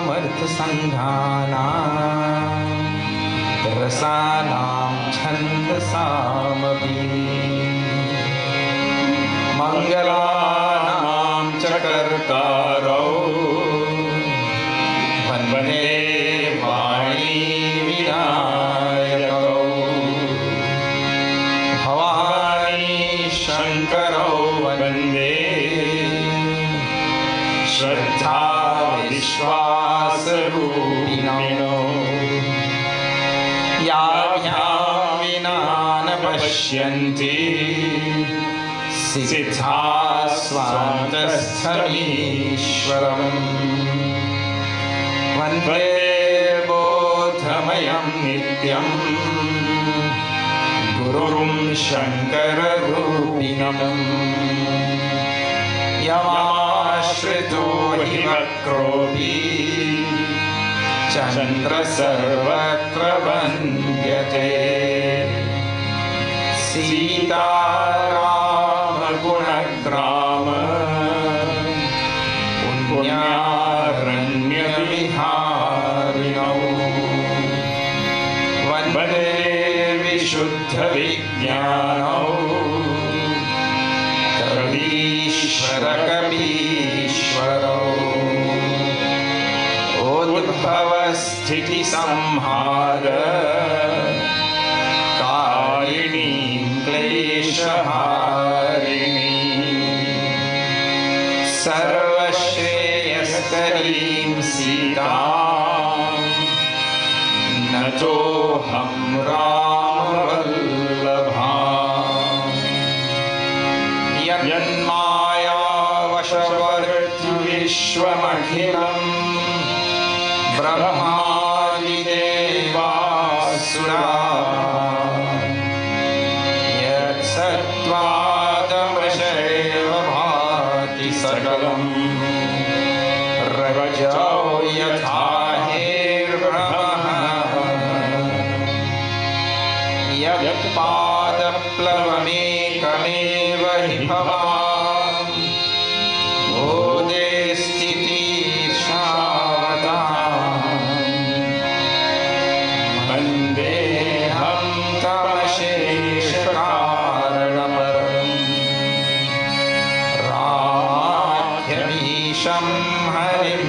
कामार्थसन्धानां रसानां छन्दसामपि मङ्गलानां च कर्तारौ वन्दे वाणी विनायकौ भवानी शङ्करौ वन्दे श्रद्धा विश्वासरूपिणौ याभ्यां विना न पश्यन्ति सिद्धा स्वान्तस्थमीश्वरम् वन्दे बोधमयं नित्यं गुरुं शङ्कररूपिणम् यमाश्रितो हि वक्रोऽपि चन्द्र सर्वत्र वन्द्यते सीतारामगुणग्राम पुण्यारण्यविहारिणौ वन्दे विशुद्धविज्ञानौ कवीश्वरकवीश्वरौ उद्भवस्थितिसंहार कारिणीं क्लेशहारिणीं सर्वश्रेयस्करीं सीतां नतोऽहं रामवल्लभाम् यन्मायावशवर्ति विश्वमखिलम् ब्रह्मादिदेवासुरा यत्सत्त्वादमशैव भाति सकलम् रजो यथा हेर्ब्रह्मः यत्पादप्लवमेकमेव हि भवान् वन्देऽहं तमशेषकारणपरं रामाख्यमीशं हरिं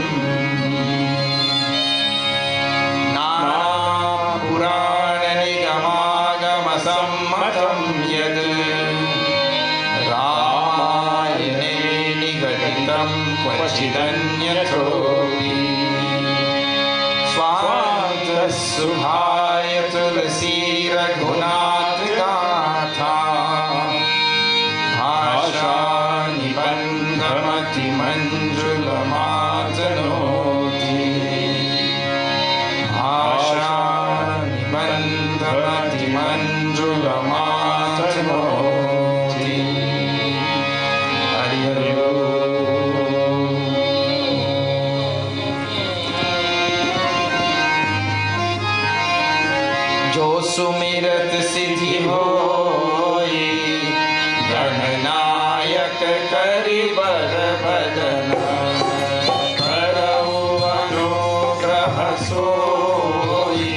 नानापुराणनिगमागमसम्मतं यद् रामायणे निगदितं क्वचिदन्यथोऽपि स्वान्तसुभाय तुलसी रघुनाथ गाथा भाषानिबन्धमतिमञ्जुलमातनोति भाषानिबन्धमतिमञ्जुलमातनोति हरि हरि जो सुमिरत सिद्धि होई गणनायक करि बर बदन करऊ अनुग्रह सोई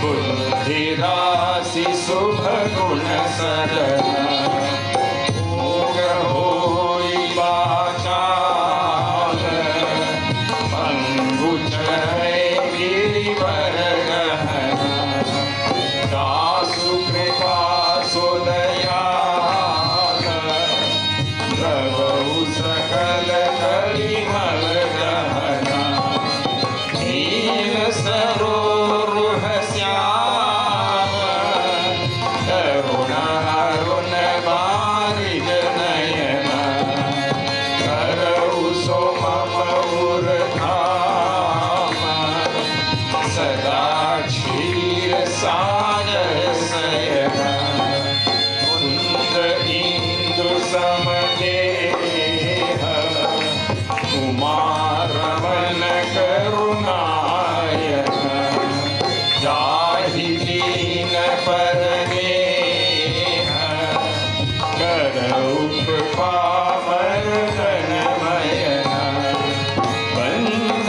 बुद्धि राशि शुभ गुण सदन होई वाचाल पंगु चढ़े गिरिवर गहन दासु कृपा सुदयाल प्रभु सकल कलिमल गहना दीन सरोरुह श्याम करुण अरुण बारिज नयन करऊ सो मम उर्धाम सदा क्षीर सागर सयन कुंद इंदु समदेह कुमारवन करुणायन जाहि दीन परनेह करऊ कृपा मर्दन मयन बंद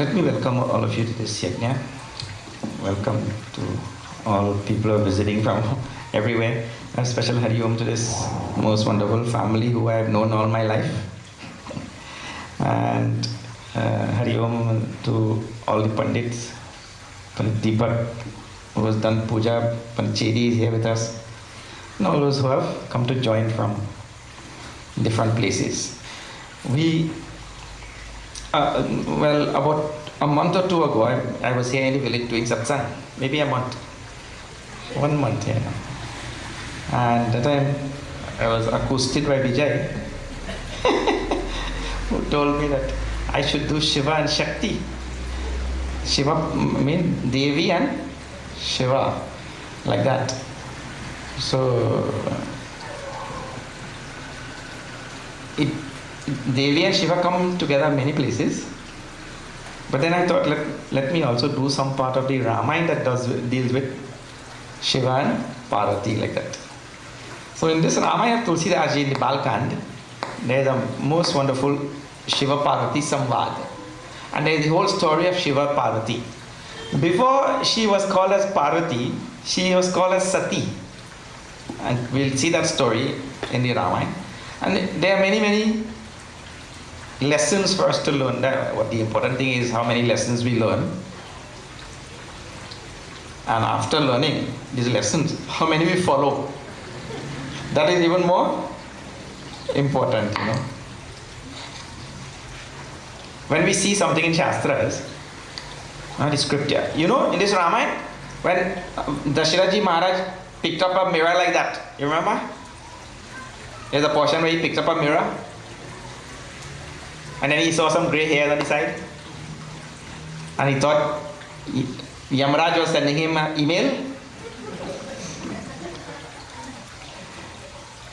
Let me welcome all of you to this yajna. Welcome to all people who are visiting from everywhere. A special Hari Om to this most wonderful family who I have known all my life. And Hari Om to all the Pandits. Pandit Deepak, who has done puja. Pandit Chedi is here with us. And all those who have come to join from different places. We, about a month or two ago, I was here in the village doing satsang. Maybe a month. 1 month here. And that time I was accosted by Vijay, who told me that I should do Shiva and Shakti. Shiva means Devi and Shiva, like that. So, Devi and Shiva come together many places. But then I thought, let me also do some part of the Ramayana that deals with Shiva and Parvati, like that. So in this Ramayana, Tulsidas in the Baal Kanda, there is a most wonderful Shiva Parvati Samvada. And there is the whole story of Shiva Parvati. Before she was called as Parvati, she was called as Sati. And we'll see that story in the Ramayana. And there are many, many lessons for us to learn. What the important thing is how many lessons we learn. And after learning these lessons, how many we follow. That is even more important, When we see something in Shastras, the scripture, in this Ramayana, when Dasharathji Maharaj picked up a mirror like that, you remember? There's a portion where he picked up a mirror, and then he saw some grey hairs on the side, and he thought Yamaraj was sending him an email.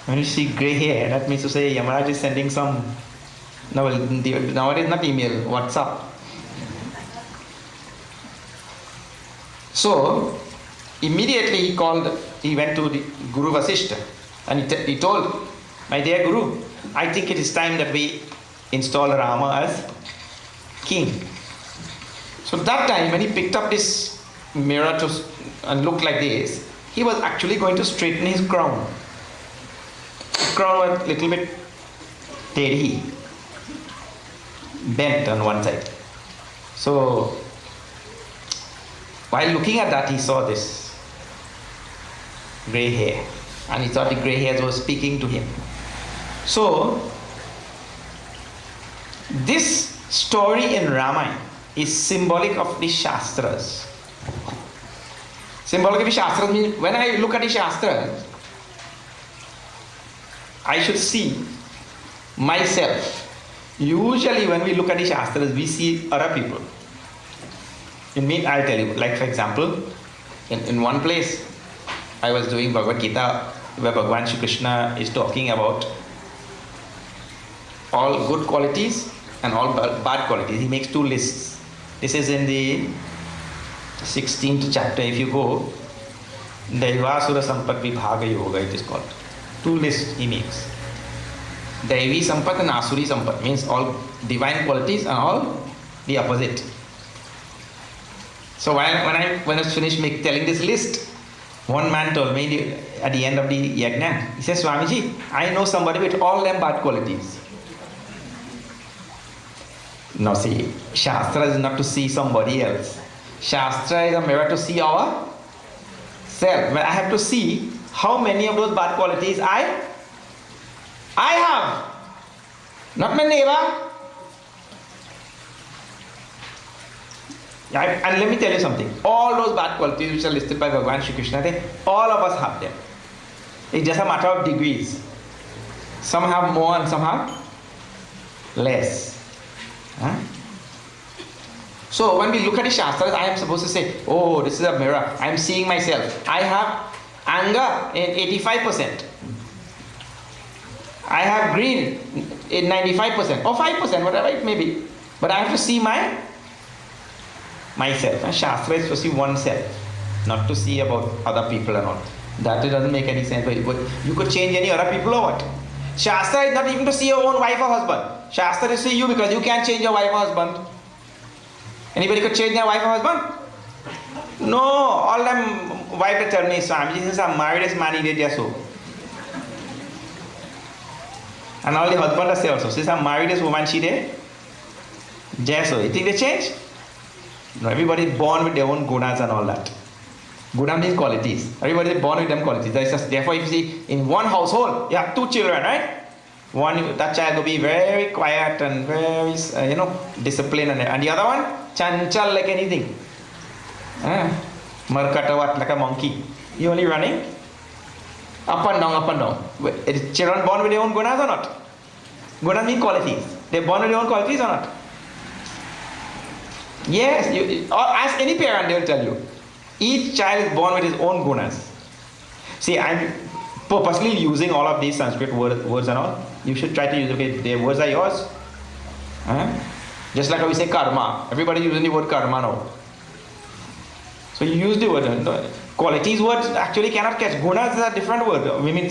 When you see grey hair, that means to say Yamaraj is sending some, nowadays not email, WhatsApp. So, immediately he went to the Guru Vasishtha, and he told, my dear Guru, I think it is time that we install Rama as king. So that time when he picked up this mirror and looked like this, he was actually going to straighten his crown. The crown was a little bit teddy, bent on one side. So while looking at that, he saw this grey hair, and he thought the grey hairs were speaking to him. So this story in Ramayana is symbolic of the Shastras. Symbolic of the Shastras means when I look at the Shastras, I should see myself. Usually when we look at the Shastras, we see other people. In me, I'll tell you, like for example, in one place, I was doing Bhagavad Gita, where Bhagavan Shri Krishna is talking about all good qualities and all bad qualities. He makes two lists. This is in the 16th chapter. If you go, Daivasura Sampat Vibhaga Yoga, it is called. Two lists he makes. Daivi Sampat and Asuri Sampat means all divine qualities and all the opposite. So when I was finished telling this list, one man told me at the end of the yajna, he says, Swamiji, I know somebody with all them bad qualities. Now see, Shastra is not to see somebody else. Shastra is a mirror to see ourselves. But I have to see how many of those bad qualities I have. Not my neighbor. And let me tell you something. All those bad qualities which are listed by Bhagavan Shri Krishna, all of us have them. It's just a matter of degrees. Some have more and some have less. So when we look at the Shastras, I am supposed to say, oh, this is a mirror. I am seeing myself. I have anger in 85%. I have greed in 95% or 5%, whatever it may be. But I have to see myself. And Shastra is to see oneself, not to see about other people and all. That doesn't make any sense. You could change any other people or what? Shastra is not even to see your own wife or husband. Shastra is to see you because you can't change your wife or husband. Anybody could change their wife or husband? No, all them wife tell me, Swamiji, since I'm married as man, he did just so. And all the husband say also, since I'm married as woman, she did just so. You think they change? No, everybody is born with their own gunas and all that. Guna means qualities. Everybody is born with them qualities. Therefore, if you see in one household, you have two children, right? One, that child will be very quiet and very, disciplined, and the other one, chanchal like anything. Markatavat like a monkey. You only running up and down, up and down. Is children born with their own gunas or not? Gunas mean qualities. They're born with their own qualities or not? Yes, or ask any parent, they will tell you. Each child is born with his own gunas. See, I'm purposely using all of these Sanskrit words and all. You should try to use, okay, their words are yours. Just like how we say karma. Everybody using the word karma now. So you use the word. Qualities words actually cannot catch. Gunas is a different word. We mean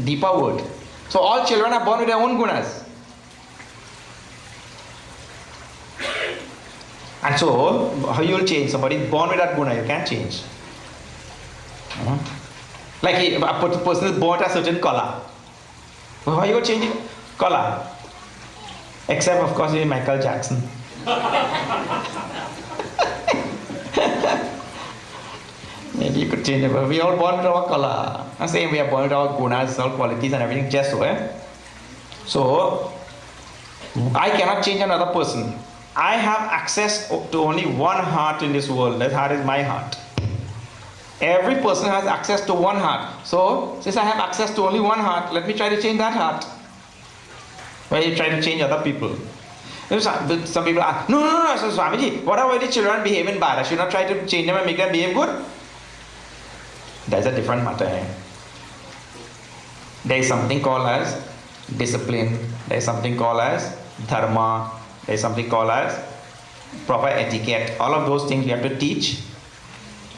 deeper word. So all children are born with their own gunas. And so, how you will change? Somebody is born with that guna, you can't change. Like a person is born with a certain color. How you will change it? Color. Except, of course, Michael Jackson. Maybe you could change it, but we are born with our color. I'm saying we are born with our gunas, our qualities and everything, just so. So, I cannot change another person. I have access to only one heart in this world. That heart is my heart. Every person has access to one heart. So, since I have access to only one heart, let me try to change that heart. Why you try to change other people? Some people ask, no, so Swamiji, what about the children behaving bad? I should not try to change them and make them behave good? That's a different matter. There is something called as discipline. There is something called as dharma. There is something called as proper etiquette. All of those things we have to teach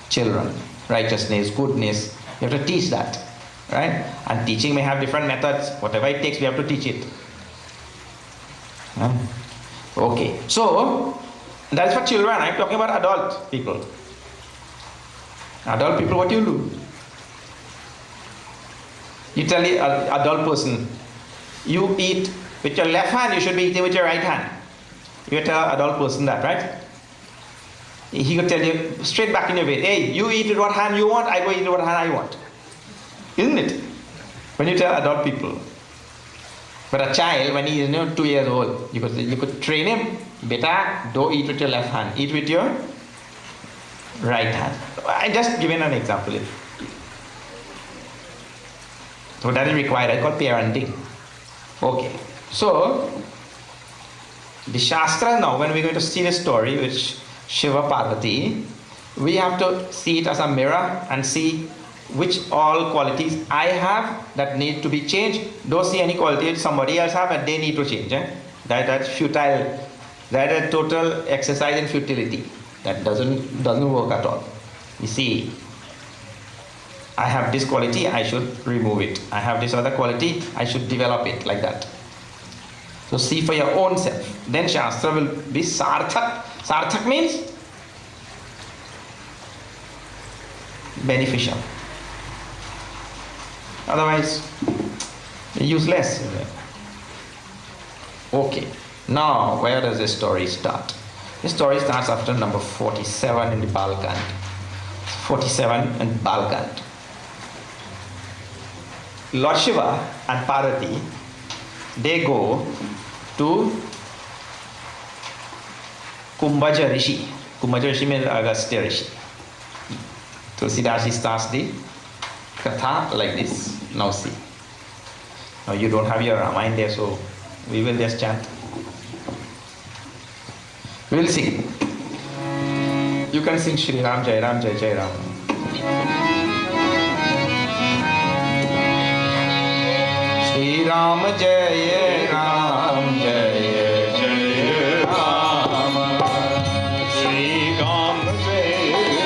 children. Righteousness, goodness, you have to teach that. Right? And teaching may have different methods. Whatever it takes, we have to teach it. Okay. So, that's for children. I'm talking about adult people. Adult people, what you do? You tell the adult person, you eat with your left hand, you should be eating with your right hand. You tell adult person that, right? He could tell you straight back in your face, hey, you eat with what hand you want, I go eat with what hand I want. Isn't it? When you tell adult people. But a child, when he is 2 years old, you could train him, beta, don't eat with your left hand, eat with your right hand. I just given an example. So that is required. I call parenting. Okay. So the Shastras now, when we're going to see the story with Shiva Parvati, we have to see it as a mirror and see which all qualities I have that need to be changed. Don't see any qualities somebody else have and they need to change. That's futile. That is a total exercise in futility. That doesn't work at all. You see, I have this quality, I should remove it. I have this other quality, I should develop it, like that. So see for your own self. Then Shastra will be sarthak. Sarthak means beneficial. Otherwise, useless. Okay. Now, where does this story start? This story starts after number 47 in the Baal Kanda. 47 in Baal Kanda. Lord Shiva and Parvati, they go to Kumbhaja Rishi. Kumbhaja Rishi means Agastya Rishi. Tulsidas starts the Katha like this. Now see. Now you don't have your Ramayana there, so we will just chant. We will sing. You can sing Shri Ram Jai Ram Jai Jai Ram. Shri Ram Jai Ram Jai Jai Ram. Shri Ram Jai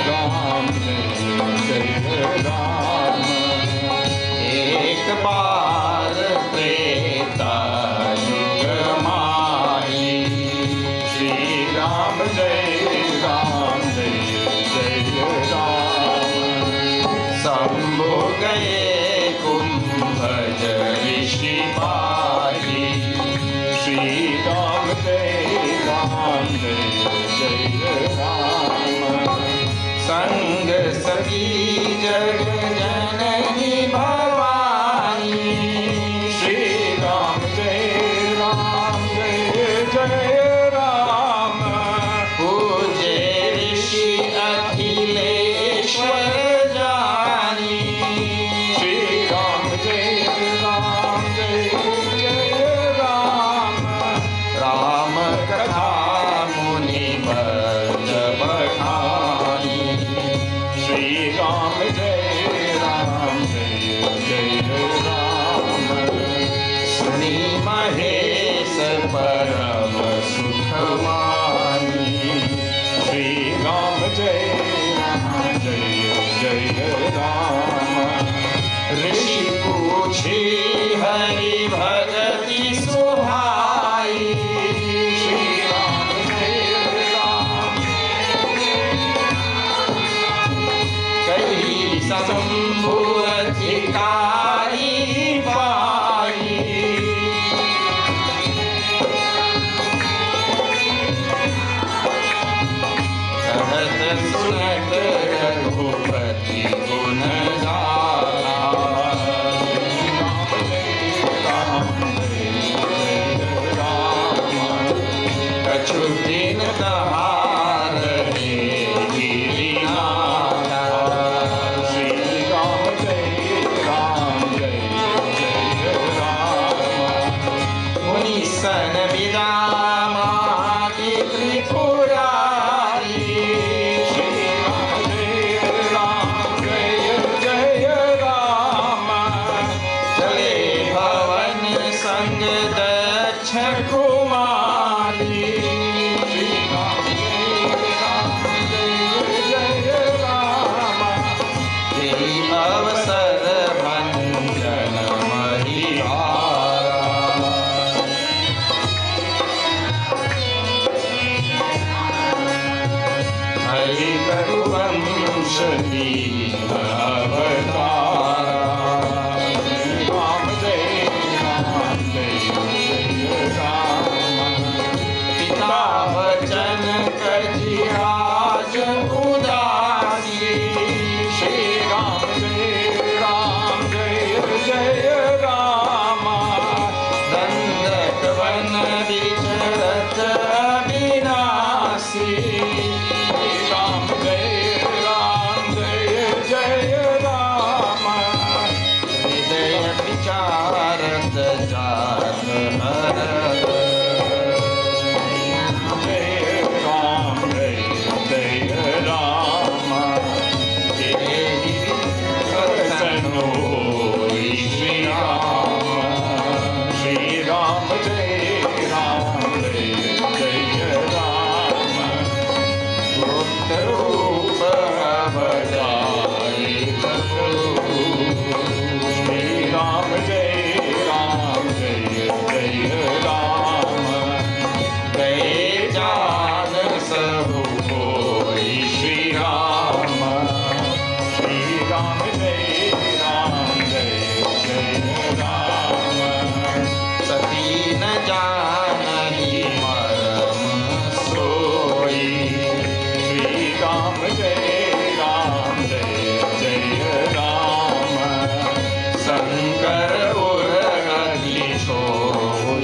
Ram Jai Jai Ram. Ek baar Treta Yug Mai. Shri Ram Jai संग सखी जग जननी भवानी श्री राम जय राम पूज्य ऋषि अखिलेश्वर जानी श्री राम जय राम राम कथा मुनि बज बखानी श्री राम जय राम सुनी महेश परम सुख मानी श्री राम जय राम ऋषि पूछी हरि भगति सुहाई श्री राम जय राम कही शंभु अधिकारी पाई कहत सुनत रघुपति गुण गाथा कछु दिन तहार गिरिनाथा श्री राम जय राम मुनि सन विरामा की त्रिपुरारी श्री राम जय राम चले भवन संग दक्ष कुमारी श्री राम जय राम यही अवसर भंजन महिहारा हरि रघुवंश दीन अवतारा राम जय राम पिता वचन कजी आज उदासी श्री राम जय राम दंडक वन विचरत अविनाशी श्री राम जय राम हृदय विचारत जात हरत जय राम तेहि प्रसन्न होई श्री राम श्री राम जय राम गुप्त रूप अवतारे प्रभु श्री राम जय राम गए जान सबु कोई श्री राम श्री राम जय राम सती न जानही मरम सोई श्री राम जय राम शंकर उर अग्नि छो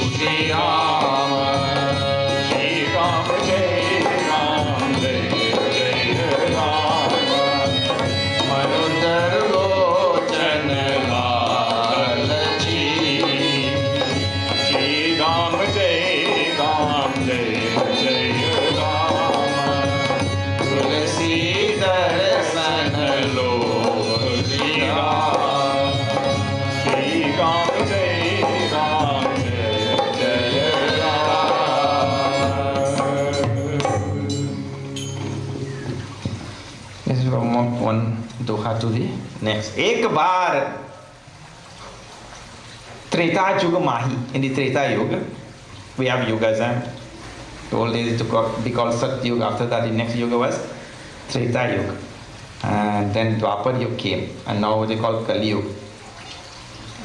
श्री राम श्री राम जय राम मनुदर लोचन लाल जी श्री राम जय राम तुलसी दर्शन लो श्री राम श्री राम जय Ram This is one doha to the next. Ek baar Treta Yuga Mahi. In the Treta Yuga, we have yugas, and the old days to be called Sat Yuga. After that, the next yuga was Treta Yuga. And then Dwapar Yuga came, and now they call Kali Yuga.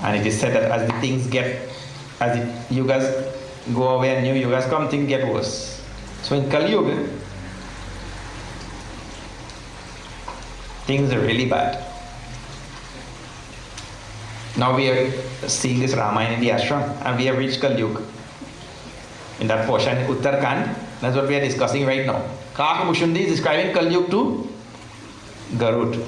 And it is said that as the yugas go away and new yugas come, things get worse. So in Kali Yuga, things are really bad. Now we are seeing this Ramayana in the ashram, and we have reached Kali Yuga. In that portion, Uttarakhand, that's what we are discussing right now. Kakamushundi is describing Kali Yuga to Garud.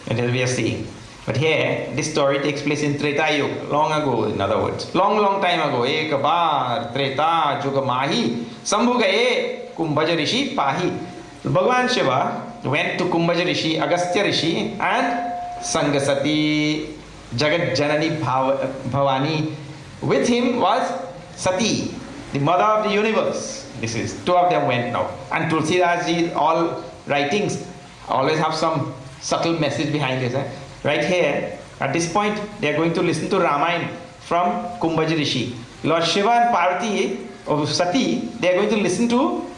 And as we are seeing. But here, this story takes place in Treta Yuga, long ago, in other words. Long time ago. Ek bar Treta Juga Mahi Sambhu gaye Kumbhaja Rishi Pahi. Bhagavan Shiva went to Kumbhaja Rishi, Agastya Rishi, and Sangasati, Jagat Janani Bhavani. With him was Sati, the mother of the universe. This is, two of them went now. And Tulsidas, all writings always have some subtle message behind this. Right here, at this point, they are going to listen to Ramayana from Kumbhaja Rishi. Lord Shiva and Parvati, or Sati, they are going to listen to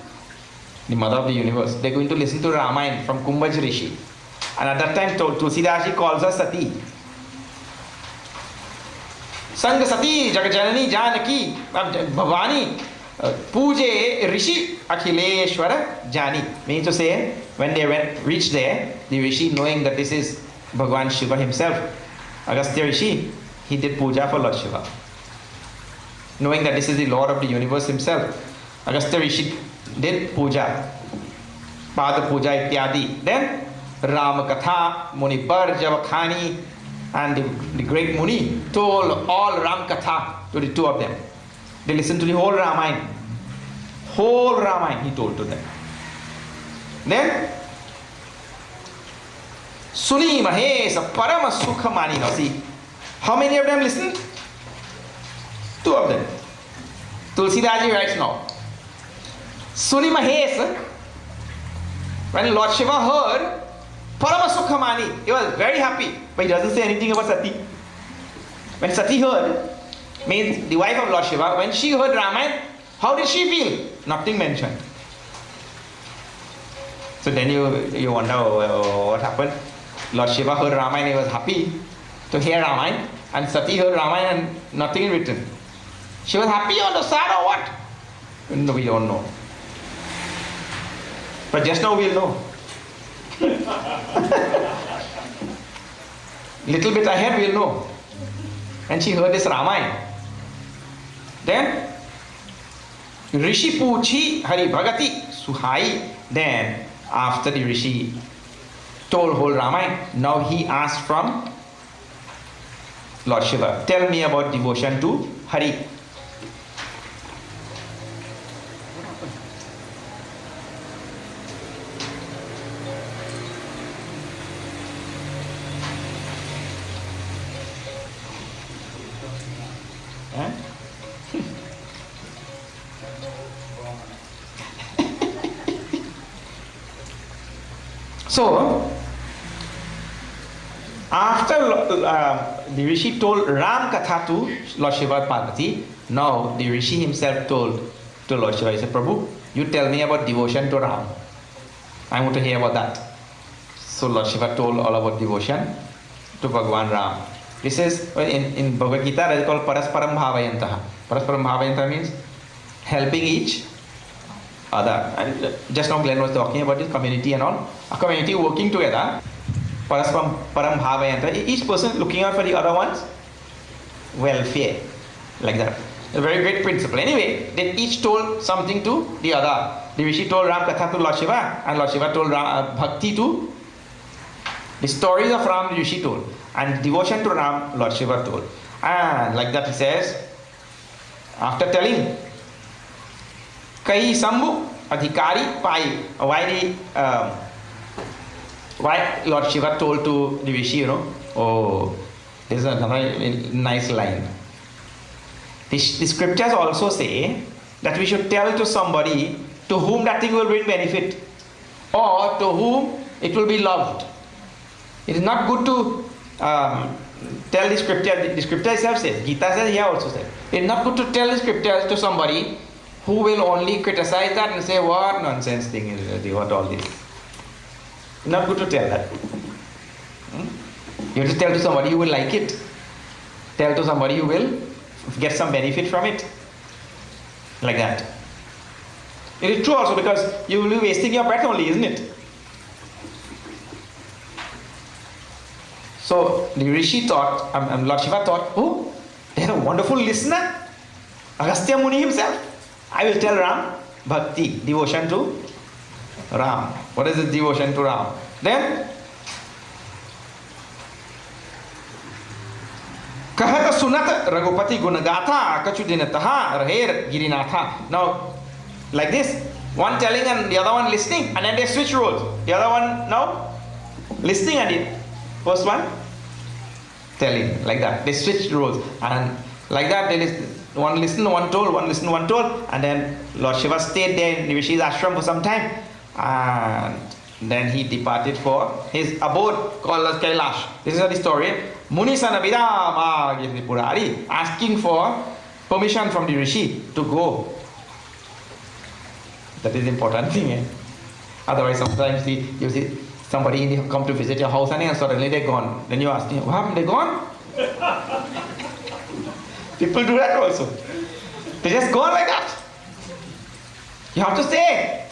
the mother of the universe. They are going to listen to Ramayana from Kumbhaja Rishi. And at that time, Tulsidas calls her Sati. Sang Sati, Jagajanani, Janaki, Bhavani, Puje Rishi Akhileshwara Jani. Means to say, when they reached there, the Rishi, knowing that this is Bhagavan Shiva himself, Agastya Rishi, he did puja for Lord Shiva. Knowing that this is the Lord of the universe himself, Agastya Rishi did puja, Pada puja ityadi. Then Rama Katha, Muni Barjavakhani, and the great Muni told all Ram Katha to the two of them. They listened to the whole Ramayana. Whole Ramayana he told to them. Then Suni Mahesa Parama Sukha Mani. Now see, how many of them listened? Two of them. Tulsidas writes now. Suni Mahesa, when Lord Shiva heard Parama Sukha Mani, he was very happy, but he doesn't say anything about Sati. When Sati heard, means the wife of Lord Shiva, when she heard Ramayana, how did she feel? Nothing mentioned. So then you wonder what happened. Lord Shiva heard Ramayana, he was happy to hear Ramayana, and Sati heard Ramayana and nothing written. She was happy or sad or what? No, we don't know. But just now we'll know. Little bit ahead we'll know. And she heard this Ramayana. Then Rishi Puchi Hari Bhagati Suhai. Then after the Rishi told whole Ramayana, now he asked from Lord Shiva, tell me about devotion to Hari. So, after the Rishi told Ram Katha to Lord Shiva Parvati, now the Rishi himself told to Lord Shiva, he said, Prabhu, you tell me about devotion to Ram. I want to hear about that. So Lord Shiva told all about devotion to Bhagavan Ram. This is, in Bhagavad Gita, it is called Parasparam Bhavayantaha. Parasparam Bhavayantaha means helping each other. And just now Glenn was talking about this community and all. A community working together. Parasparam Bhavayanta. Each person looking out for the other one's welfare. Like that. A very great principle. Anyway, they each told something to the other. The Rishi told Ram Katha to Lord Shiva, and Lord Shiva told Bhakti to the stories of Ram, the Rishi told. And devotion to Ram, Lord Shiva told. And like that he says, after telling, Kai Sambhu Adhikari Pai. Why Lord Shiva told to the Rishi, oh, this is another nice line. The scriptures also say that we should tell to somebody to whom that thing will bring benefit, or to whom it will be loved. It is not good to tell the scripture. The scripture itself says, Gita says, here also says, it is not good to tell the scriptures to somebody who will only criticize that and say, what nonsense thing is what all this. Not good to tell that. You have to tell to somebody who will like it. Tell to somebody who will get some benefit from it. Like that. It is true also, because you will be wasting your breath only, isn't it? So the Rishi thought, Lord Shiva thought, oh, there's a wonderful listener, Agastya Muni himself. I will tell Ram, bhakti, devotion to Ram. What is this devotion to Ram? Then, Kahata Sunat Raghupati Gunagatha Kachudinataha Raher Girinatha. Now, like this, one telling and the other one listening, and then they switch roles. The other one now listening and it. First one telling, like that. They switched roles, and like that they one listened, one told, one listened, one told, and then Lord Shiva stayed there in Rishi's ashram for some time, and then he departed for his abode called as Kailash. This is the story. Munisana Vidama Purari, asking for permission from the Rishi to go. That is the important thing. Eh? Otherwise, sometimes you see somebody come to visit your house and suddenly they're gone. Then you ask them, what happened? They're gone? People do that also. They just go like that. You have to say,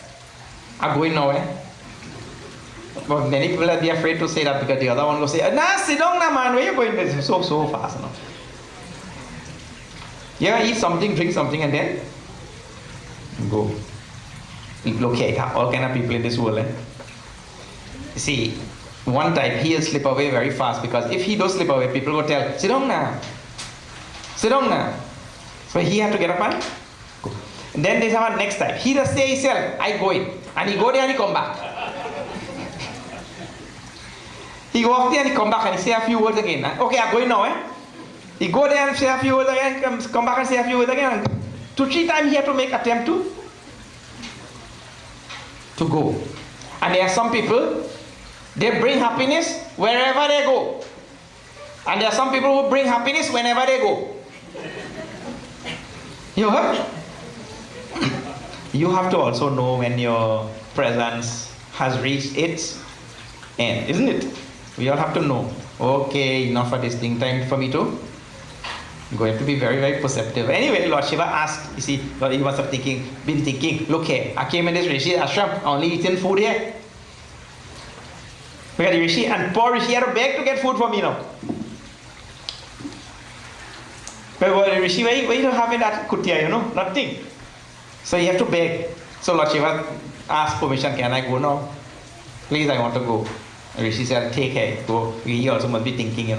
I'm going nowhere. But many people are afraid to say that, because the other one will say, nah, sit down now, man, where you going? It's so fast. No? Yeah, eat something, drink something, and then go. Look here, all kind of people in this world. See, one type, he'll slip away very fast, because if he does slip away, people will tell, sit down now. Sit down now. So he had to get up and go. And then there's our next type. He just say himself, I go in. And he go there and he come back. He walk there and he come back and he say a few words again. Okay, I'm going now. He go there and say a few words again, come back and say a few words again. 2-3 times he had to make attempt to go. And there are some people, they bring happiness wherever they go. And there are some people who bring happiness whenever they go. You heard? You have to also know when your presence has reached its end, isn't it? We all have to know. Okay, enough of this thing, time for me to go. You have to be very, very perceptive. Anyway, Lord Shiva asked, you see, he must have been thinking, look here, I came in this Rishi ashram, only eating food here. Look at the Rishi, and poor Rishi had to beg to get food for me now. But Rishi, where you don't have in that kutia, nothing. So you have to beg. So Lord Shiva asked permission, can I go now? Please, I want to go. Rishi said, take care, go. He also must be thinking,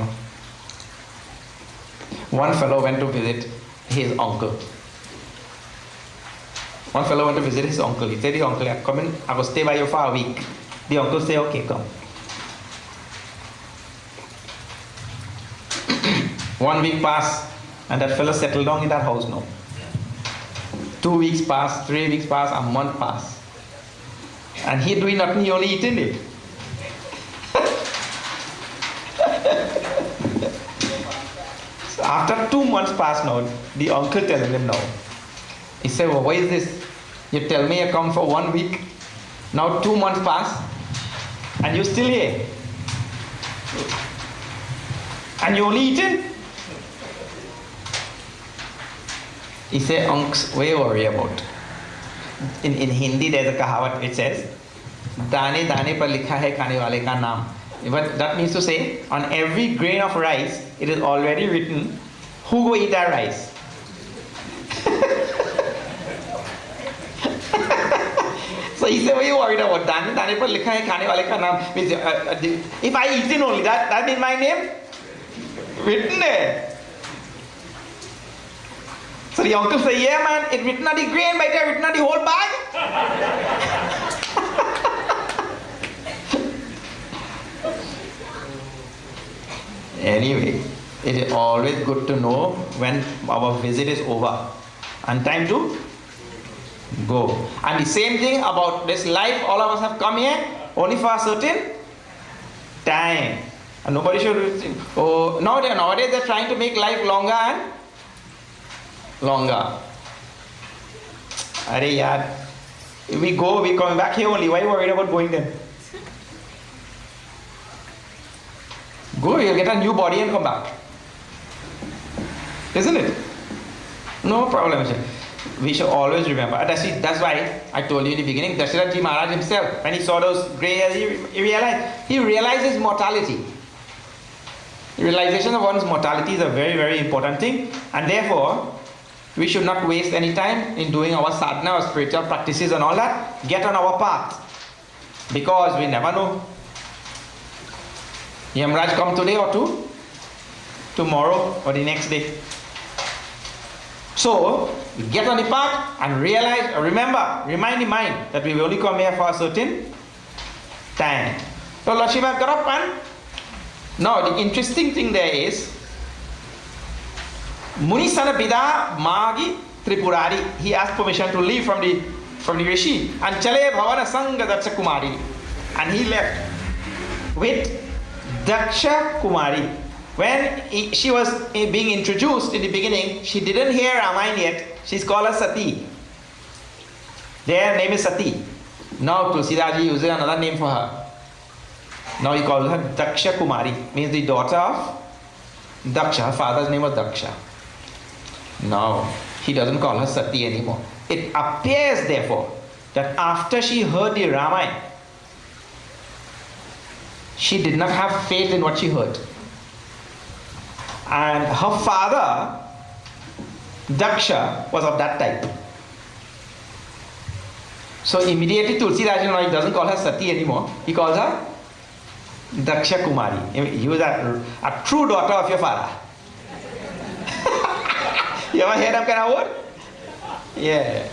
One fellow went to visit his uncle. One fellow went to visit his uncle. He said, uncle, come in, I will stay by you for a week. The uncle said, okay, come. 1 week passed, and that fellow settled down in that house now. 2 weeks passed, 3 weeks passed, a month passed. And he doing nothing, he only eating it. So after 2 months passed now, the uncle telling him now. He said, well, why is this? You tell me you come for 1 week. Now 2 months passed, and you're still here. And you only eating? He said, unks, what are you worried about? In Hindi, there's a kahavat, it says, Dane dane par likha hai khane wale ka naam. But that means to say, on every grain of rice, it is already written, who go eat that rice? So he said, what are you worried about? Dane dane par likha hai khane wale ka naam. Means, if I eat it only, that means my name? Written there. So the uncle said, yeah man, it's written on the grain, but it's written on the whole bag. Anyway, it is always good to know when our visit is over and time to go. And the same thing about this life, all of us have come here only for a certain time. And nobody should think, oh, nowadays they're trying to make life longer and longer. Are yaar, if we go, we're coming back here only. Why are you worried about going there? Go, you'll get a new body and come back. Isn't it? No problem. we should always remember. That's why I told you in the beginning, Dasharatha Maharaj himself, when he saw those grey hairs, he realized his mortality. The realization of one's mortality is a very, very important thing, and therefore, we should not waste any time in doing our sadhana, our spiritual practices and all that. Get on our path, because we never know. Yamraj come today or tomorrow or the next day. So, get on the path and remind the mind that we will only come here for a certain time. So Lord Shiva got up and now the interesting thing there is Munisana Bida Magi Tripurari. He asked permission to leave from the Rishi and Chale Bhavana Sangha Daksha Kumari. And he left with Daksha Kumari. When she was being introduced in the beginning, she didn't hear Ramayana yet. She's called as Sati. Their name is Sati. Now Tulsidas uses another name for her. Now he calls her Daksha Kumari, means the daughter of Daksha. Her father's name was Daksha. Now he doesn't call her Sati anymore. It appears therefore that after she heard the Ramayana, she did not have faith in what she heard. And her father, Daksha, was of that type. So immediately Tulsidas, he doesn't call her Sati anymore. He calls her Daksha Kumari. You are a true daughter of your father. You ever heard that kind of word? Yeah.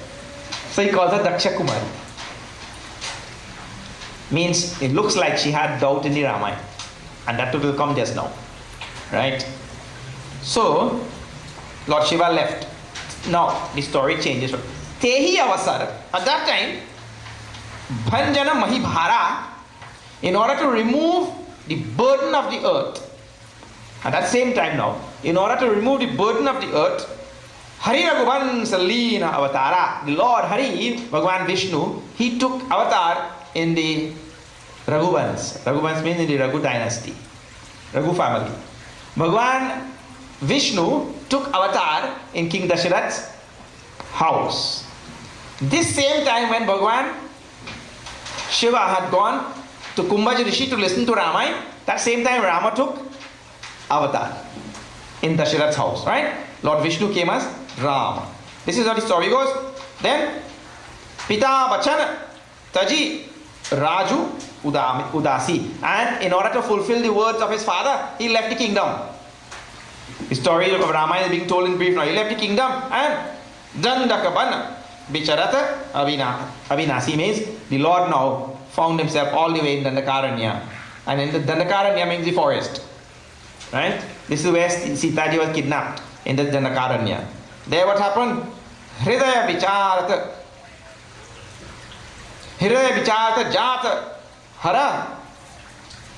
So he calls her Daksha Kumari. Means it looks like she had doubt in the Ramayana. And that will come just now. Right? So, Lord Shiva left. Now, the story changes. Tehi avasar. At that time, Bhanjana Mahibhara, in order to remove the burden of the earth, at that same time now, in order to remove the burden of the earth, Hari Raghuvan Salina Avatara, the Lord Hari, Bhagavan Vishnu, he took avatar in the Raghuvans. Raghuvans means in the Raghu dynasty, Raghu family. Bhagavan Vishnu took avatar in King Dasharatha's house. This same time when Bhagavan Shiva had gone to Kumbhaja Rishi to listen to Ramayana, that same time Rama took avatar in Dasharatha's house, right? Lord Vishnu came as Rama. This is how the story goes. Then Pita Bachana Taji Raju Udasi, and in order to fulfill the words of his father, he left the kingdom. The story of Ramayana is being told in brief now. He left the kingdom and Dandakabana Bicharata Avinasi means the Lord now found himself all the way in Dandakaranya. And in the Dandakaranya means the forest. Right? This is where Sita ji was kidnapped, in the Dandakaranya. There what happened? Hridaya Bicharata Jata Hara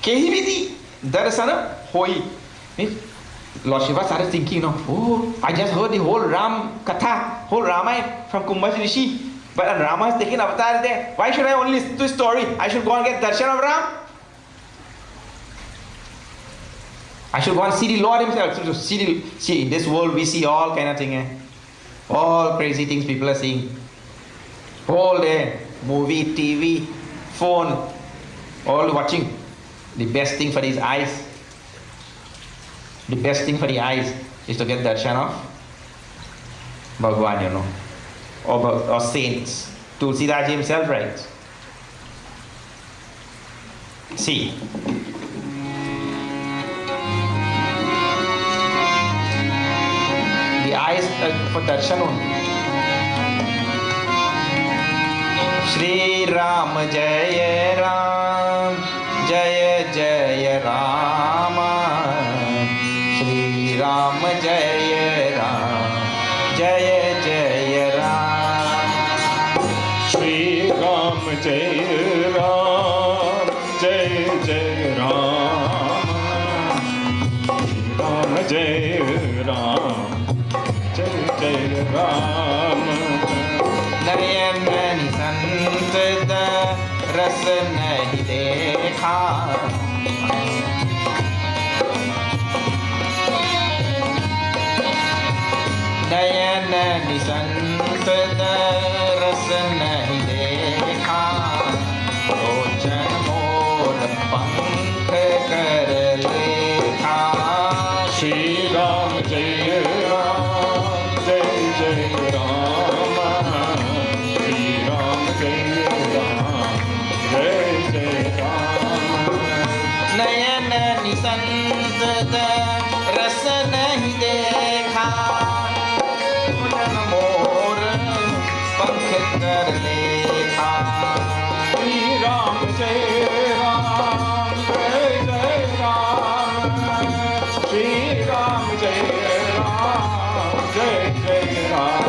Kehiviti Darasana Hoi. Lord Shiva started thinking, oh, I just heard the whole Ram Katha, whole Ramayana from Kumbhaja Rishi, but Rama has taken avatar there. Why should I only listen to his story? I should go and get darshan of Ram. I should go and see the Lord himself. So see, in this world we see all kind of things. All crazy things people are seeing. All day, movie, TV, phone, all watching. The best thing for these eyes. The best thing for the eyes is to get darshan of Bhagwan, or saints. Tulsidas himself writes. See. The eyes for darshan only. Shri Ram Jaya Ram Jaya Jaya Rama Ram Jaya Ram Jaya Jaya Ram Shri Ram Jaya Ram Jaya Jaya Ram Ram Jaya Ram Jaya Jaya Ram Narayan Sant Ras Nahi Dekha Nayan Nisan रस नहीं देखा, लोचन मोर पंख कर लेखा। श्री राम जय राम जय जय राम, श्री राम जय राम जय जय राम। नयन निसंत रस नहीं देखा, लोचन मोर पंख कर लेखा। श्री राम जय राम जय जय राम, श्री राम जय राम जय जय राम।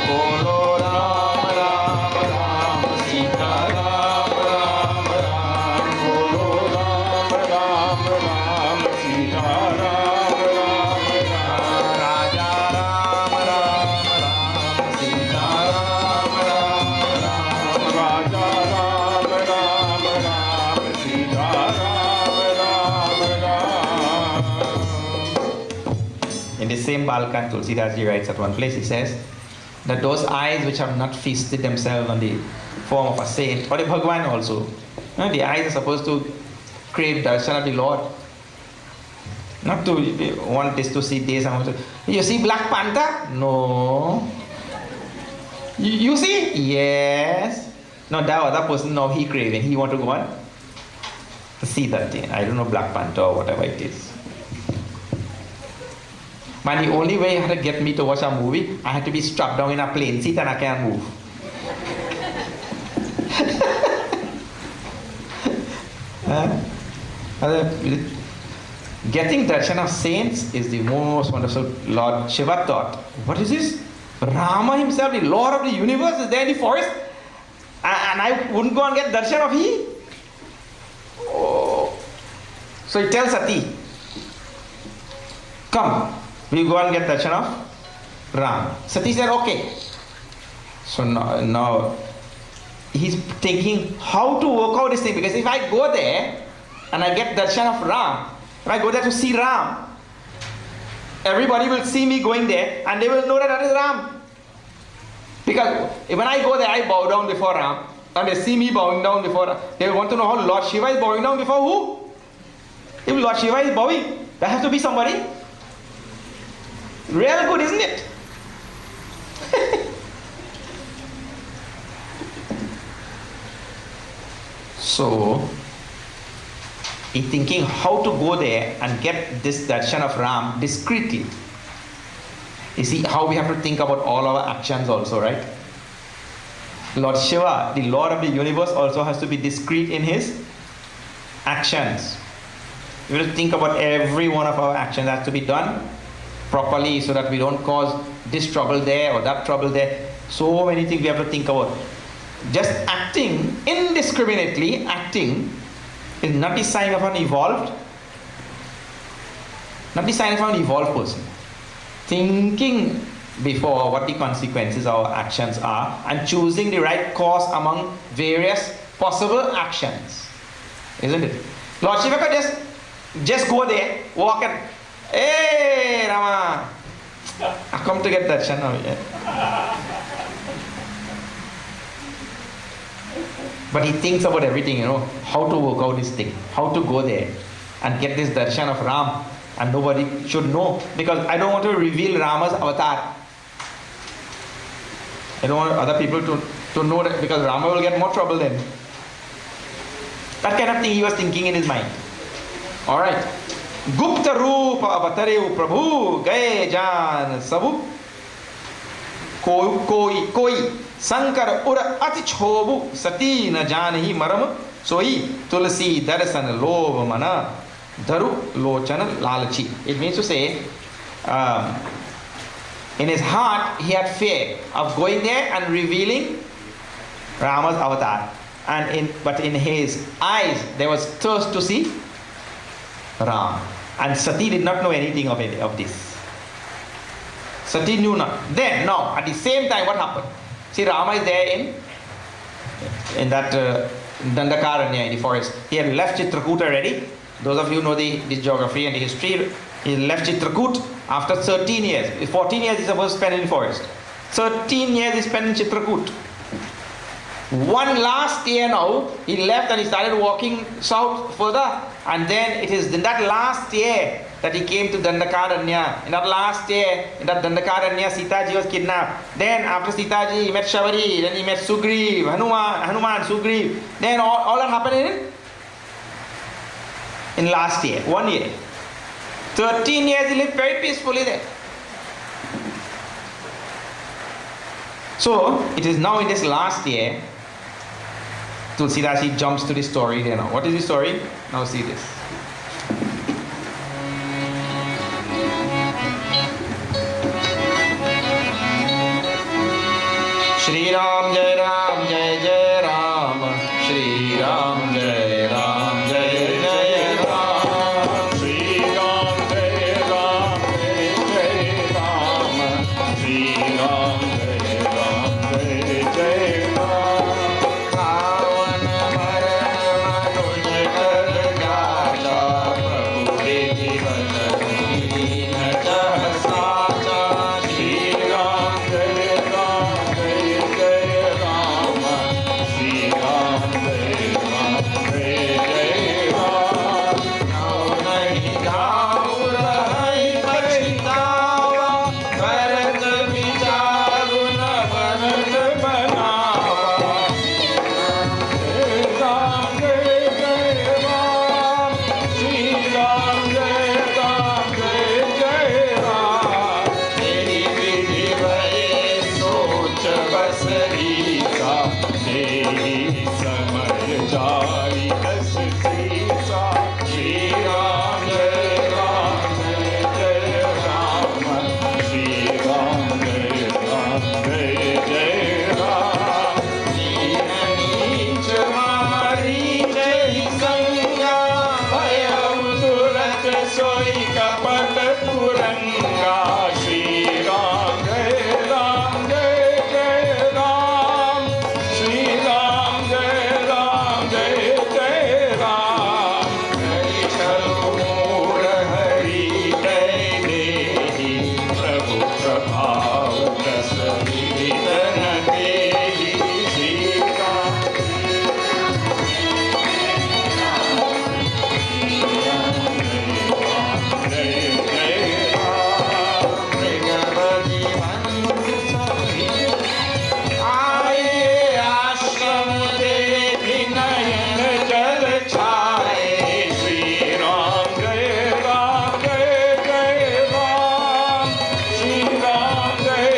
बोलो राम राम राम सीता राम राम राम। बोलो राम राम राम सीता राम राम राम। राजा राम राम राम सीता राम राम राम। राजा Ram Ram Ram Sita Ram Ram Ram. In the same Balkan, Tulsidas writes at one place, he says that those eyes which have not feasted themselves on the form of a saint, or the Bhagwan also, the eyes are supposed to crave darshan of the Lord. Not to want this to see this. You see Black Panther? No. You see? Yes. No, that other person, now he craving. He want to go on to see that thing. I don't know, Black Panther or whatever it is. Man, the only way you had to get me to watch a movie, I had to be strapped down in a plane seat and I can't move. Getting darshan of saints is the most wonderful. Lord Shiva thought, what is this? Rama himself, the Lord of the universe, is there in the forest? And I wouldn't go and get darshan of he? Oh. So he tells Sati, come, we go and get darshan of Ram. Sati said, okay. So now he's thinking how to work out this thing, because if I go there and I get darshan of Ram, if I go there to see Ram, everybody will see me going there and they will know that that is Ram. Because when I go there, I bow down before Ram, and they see me bowing down before Ram. They want to know how Lord Shiva is bowing down before who? If Lord Shiva is bowing, there has to be somebody real good, isn't it? So he's thinking how to go there and get this darshan of Ram discreetly. You see how we have to think about all our actions also, right? Lord Shiva, the Lord of the universe, also has to be discreet in his actions. We have to think about every one of our actions has to be done properly so that we don't cause this trouble there or that trouble there. So many things we have to think about. Just acting indiscriminately, acting is not the sign of an evolved person. Thinking before what the consequences of our actions are and choosing the right course among various possible actions. Isn't it? Lord Shiva could just go there, walk and, hey Rama, I come to get darshan now. Yeah. But he thinks about everything, how to work out this thing, how to go there and get this darshan of Ram, and nobody should know, because I don't want to reveal Rama's avatar. I don't want other people to know that, because Rama will get more trouble then. That kind of thing he was thinking in his mind. Alright. Gupta Rupa Avatare Prabhu Gaye Jan Sabu Koi Sankar Ura Ati Chobu Sati Na Janahi Maram Soi Tulsi Darasan Lova Mana Daru Lochana Lalachi. It means to say, in his heart he had fear of going there and revealing Rama's avatar, but in his eyes there was thirst to see Ram. And Sati did not know anything of this. Sati knew not. Then, now, at the same time, what happened? See, Rama is there in that Dandakaranya in the forest. He had left Chitrakuta already. Those of you who know the geography and the history, he left Chitrakoot after 13 years. 14 years he's supposed to spend in forest. 13 years he spent in Chitrakoot. One last year now, he left and he started walking south further. And then it is in that last year that he came to Dandakaranya. In that last year, in that Dandakaranya, Sitaji was kidnapped. Then after Sitaji, he met Shavari. Then he met Sugriv, Hanuman, Sugriv. Then all that happened in last year, 1 year. 13 years he lived very peacefully there. So, it is now in this last year, Tulsidas, he jumps to the story there now. What is the story? Now see this. Shri Ram Jai Ram Jai Jai Ram. Shri Ram Jai Ram Jai Jai Ram. Shri Ram Jai Ram Jai Jai Ram. Shri Ram Jai Ram Jai Jai Ram. Pavan Maran Manuj Kar Gaja, Prabhu ke Jivan Deen Jah Sacha. Shri Ram Jai Ram Jai Jai Ram. Shri Ram Jai Ram Jai Jai Ram. Now nahi gaur hai pachitawa, Bharat vicharu na Bharat Banawa. Shri Ram Jai Jai Ram. Shri Ram Jai Ram Jai Jai Ram. Teri vidhi bhai soch basari सा तेरी समझ जाई दस सीसा श्री राम जय जय राम श्री राम जय जय राम नीच मारी जय संगा भयउ तुरत सोई कपट पुरंगा श्री राम जय जय राम श्री राम जय जय राम हरि चलो मूढ़ हरि जय देहि प्रभु प्रभाव रस विदित न देहि श्री राम जय जय राम मृगवती मंत्र सभी आए आश्रम देवी नयन जल छाए श्री राम जय जय राम श्री राम जय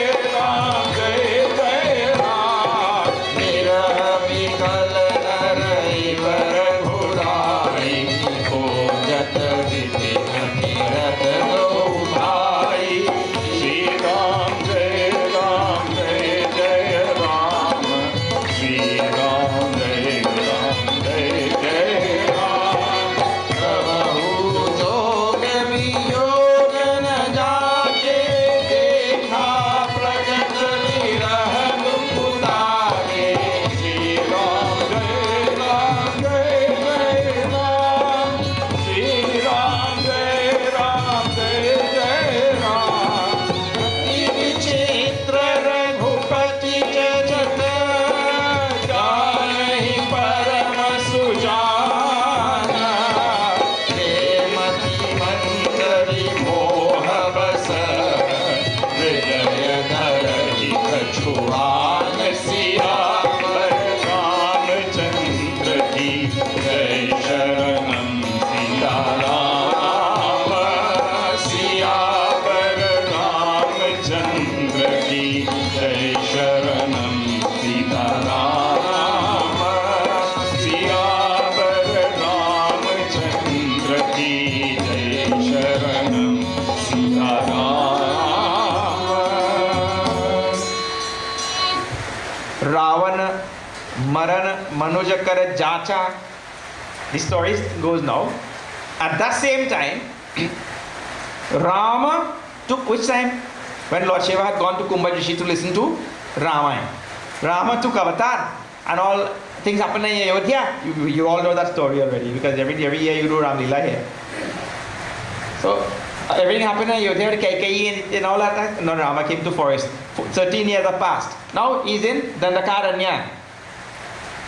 जय राम निरह विकल नरई वर घुराई खोजत विधि भगीरथ दो भाई श्री राम जय जय राम श्री राम जय जय राम प्रभु जोग वियोग न जाके देखा प्रगट विरह दुखुदारे श्री राम जय जय राम श्री राम जय जय राम अति विचित्र रघुपति जगत जानहि परम सुजाना प्रेमति मंतरि मोह बस हृदय धरहि कछुआन सियावर रामचंद्र की जय शरणम सीताराम सियावर रामचंद्र की जय शरणम सीताराम सियावर रामचंद्र की जय शरणम Sitaram Ravan Maran Manuj Kar Jacha. The story goes now. At that same time, Rama took which time? When Lord Shiva had gone to Kumbhajishi to listen to Ramayana. Rama took avatar and all things happen in Ayodhya. You all know that story already, because every year you do Ram Leela here. So everything happened in Ayodhya, Kaikeyi and all that. No, Rama came to forest. 13 years have passed. Now he's in Dandakaranya.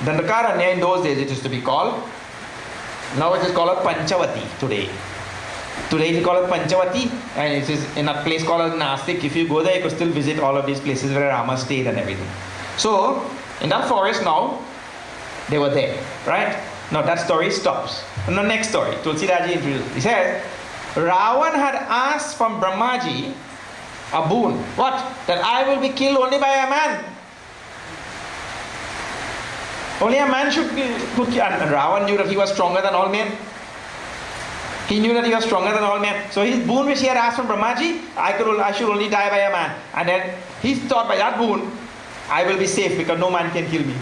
Dandakaranya, in those days it used to be called. Now it is called Panchavati today. Today it is called Panchavati, and it is in a place called Nasik. If you go there, you could still visit all of these places where Rama stayed and everything. So in that forest now, they were there, right? Now that story stops. And the next story, Tulsidas introduced. He says, Ravan had asked from Brahmaji a boon. What? That I will be killed only by a man. Only a man should be could kill. And Ravan knew that he was stronger than all men. He knew that he was stronger than all men. So his boon which he had asked from Brahmaji, I should only die by a man. And then he thought, by that boon, I will be safe because no man can kill me.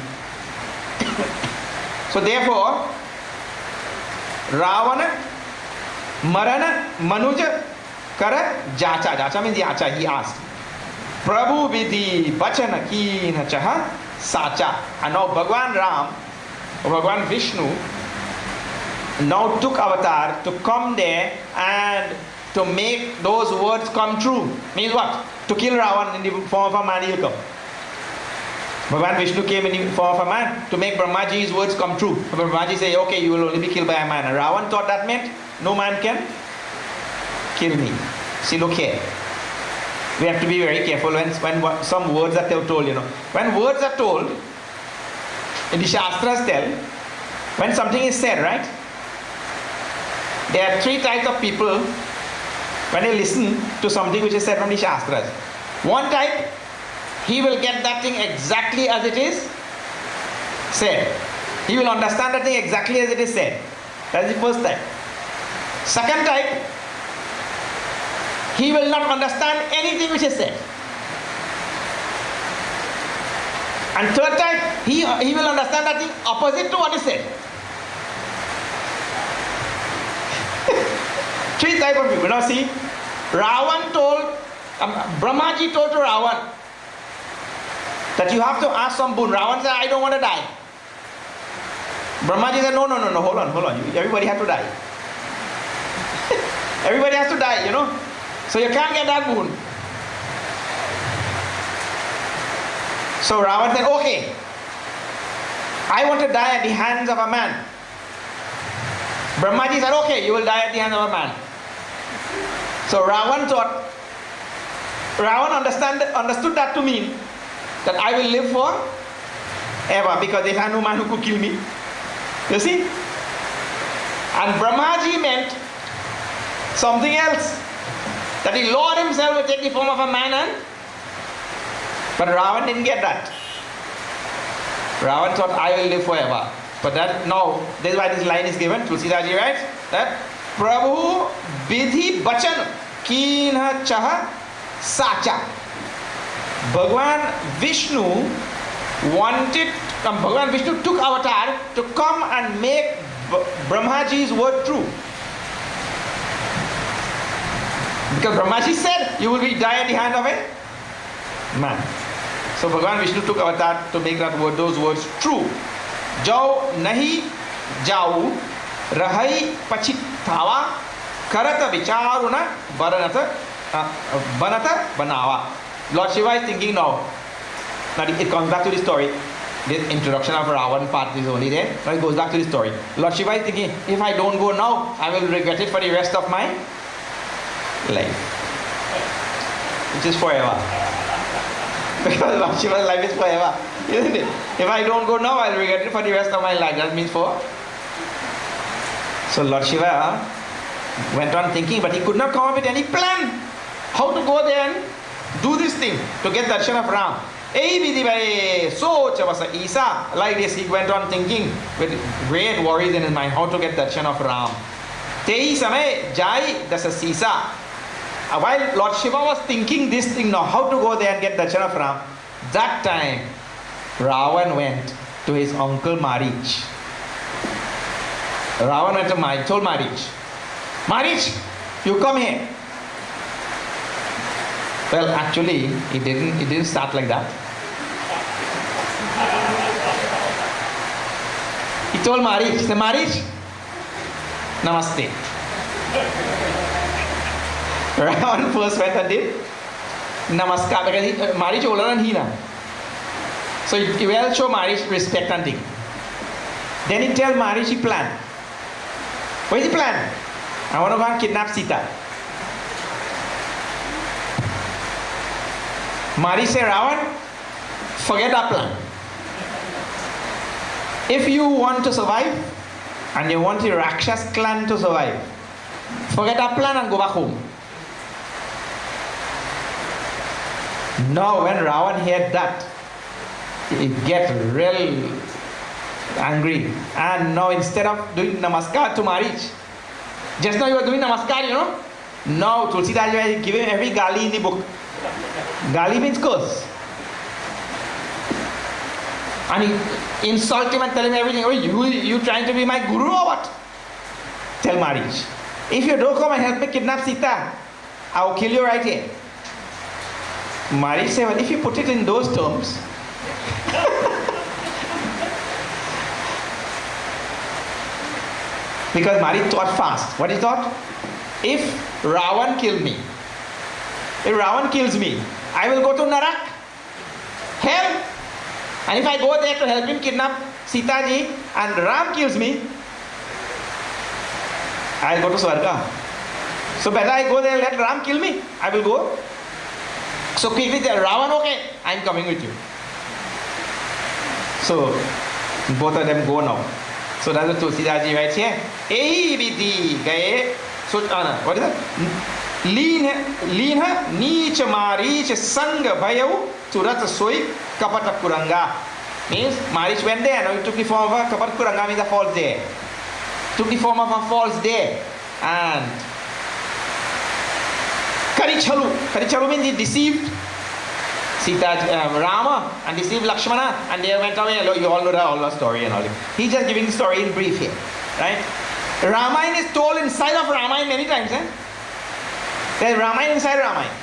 So therefore, Ravana, Marana, Manuja, Kara, Jacha. Jacha means Yacha, he asked. Prabhu Vidhi Bachana Kina Chaha Sacha. And now Bhagwan Ram, or Bhagwan Vishnu, now took avatar to come there and to make those words come true. Means what? To kill Ravan in the form of a man, he'll come. Bhagwan Vishnu came in the form of a man to make Brahmaji's words come true. Brahmaji say, okay, you will only be killed by a man. And Ravan thought that meant no man can kill me. See, look here. We have to be very careful when some words are told, When words are told, in the Shastras tell, when something is said, right? There are three types of people when they listen to something which is said from the Shastras. One type, he will get that thing exactly as it is said. He will understand that thing exactly as it is said. That is the first type. Second type, he will not understand anything which is said. And third type, he will understand that thing opposite to what is said. Three types of people. Now see, Ravan told, Brahmaji told to Ravan that you have to ask some boon. Ravan said, I don't want to die. Brahmaji said, no, hold on. Everybody has to die. Everybody has to die, So you can't get that boon. So Ravan said, okay, I want to die at the hands of a man. Brahmaji said, okay, you will die at the hands of a man. So Ravan understood that to mean that I will live forever because there is no man who could kill me. You see? And Brahmaji meant something else. That the Lord himself will take the form of a man but Ravan didn't get that. Ravan thought, I will live forever. But that, no, this is why this line is given. Tulsidas writes that Prabhu Vidhi Bachan Kinha Chaha Sacha. Bhagwan Vishnu took avatar to come and make Brahmaji's word true. Because Brahmaji said, you will die at the hand of a man. So Bhagwan Vishnu took avatar to make those words true. Jau nahi jau rahai pachitava karata vicharuna banata banawa. Lord Shiva is thinking now. Now it comes back to the story. This introduction of Ravan part is only there. Now it goes back to the story. Lord Shiva is thinking, if I don't go now, I will regret it for the rest of my life. Which is forever. Because Lord Shiva's life is forever. Isn't it? If I don't go now, I'll regret it for the rest of my life. That means for. So Lord Shiva went on thinking, but he could not come up with any plan how to go there and do this thing to get darshan of Ram. Like this, he went on thinking with great worries in his mind how to get darshan of Ram. While Lord Shiva was thinking this thing now, how to go there and get darshan of Ram, that time Ravan went to his uncle Marich. Ravan went to Marich, told Marich, Marich, you come here. Well, actually, it didn't start like that. He told Marich, he said, Marich, namaste. Ravan first went and did namaskar because Marich older than he now. So he will show Marich respect and thing. Then he tell Marich he plan. What is the plan? I want to go and kidnap Sita. Marich said, Ravan, forget our plan. If you want to survive and you want the Rakshas clan to survive, forget our plan and go back home. Now when Ravan heard that, he get real angry. And now instead of doing namaskar to Marich, just now you were doing namaskar, you know. Now Tulsidas is giving every gali in the book. Gali means curse. And he insult him and tell him everything. Oh, you trying to be my guru or what? Tell Marich, if you don't come and help me kidnap Sita, I will kill you right here. Marich said, well, if you put it in those terms, because Marich thought fast. What he thought? If Ravan kills me, I will go to Narak, hell. And if I go there to help him kidnap Sita ji and Ram kills me, I'll go to Swarga. So better I go there, let Ram kill me, I will go. So quickly tell Ravan, okay, I'm coming with you. So both of them go now. So that's what Tulsidas ji writes here. Ehi vidhi gaye. So what is that? Leen hai neech Marich sang bhayav turat soi kapat kuranga. Means Marich went there. Now he took the form of a kapat kuranga, means a false there. Took the form of a false there. And Karichalu means he deceived Sita, Rama, and deceived Lakshmana, and they went away. You all know the story and all. He's just giving the story in brief here, right? Ramayana is told inside of Ramayana many times. There's Ramayana inside Ramayana.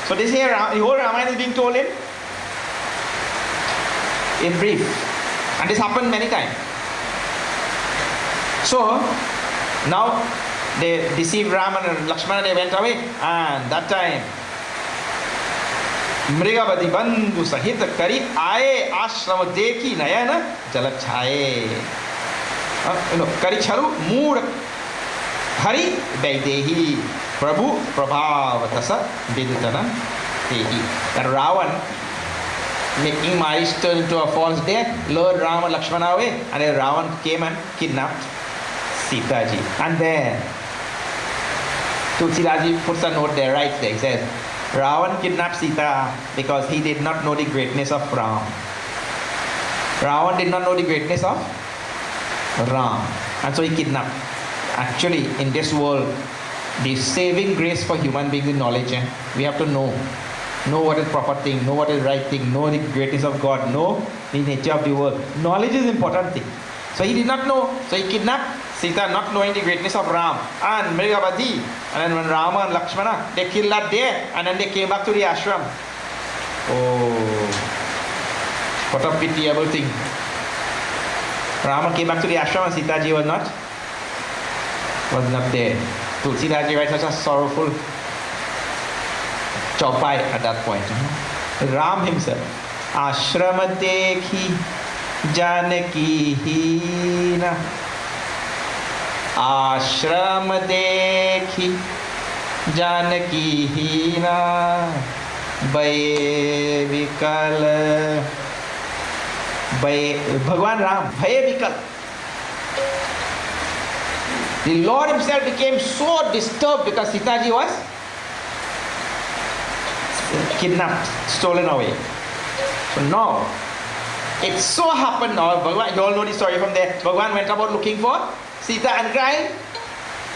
So this here, the whole Ramayana is being told in brief, and this happened many times. So now they deceived Rama and Lakshmana. They went away, and that time मृगवती बंधु सहित करी आए आश्रम देखी नयन जल छाए करी छरु मूढ़ हरि वैदेही प्रभु प्रभाव तस विदितन तेही. That Ravan making Marich turn into a false death, lured Rama and Lakshmana away, and then Ravan came and kidnapped Sita ji. And then Tulsidas ji puts a note there, right there. He says, Ravan kidnapped Sita because he did not know the greatness of Ram. Ravan did not know the greatness of Ram, and so he kidnapped. Actually, in this world, the saving grace for human beings is knowledge. We have to know what is proper thing, know what is right thing, know the greatness of God, know the nature of the world. Knowledge is important thing. So he did not know, so he kidnapped Sita, not knowing the greatness of Ram and Mrigavati. And then when Rama and Lakshmana, they killed that there, and then they came back to the ashram. Oh, what a pitiable thing. Rama came back to the ashram and Sita ji was not there. Tulsidas ji writes such a sorrowful chaupai at that point. Ram himself, ashram dekhi janaki hina, ashram dekhi janaki hina, baye vikal, Bhagwan Ram, baye vikal. The Lord himself became so disturbed because Sita ji was kidnapped, stolen away. So now, it so happened now, Bhagwan, you all know the story from there. Bhagwan went about looking for Sita and crying.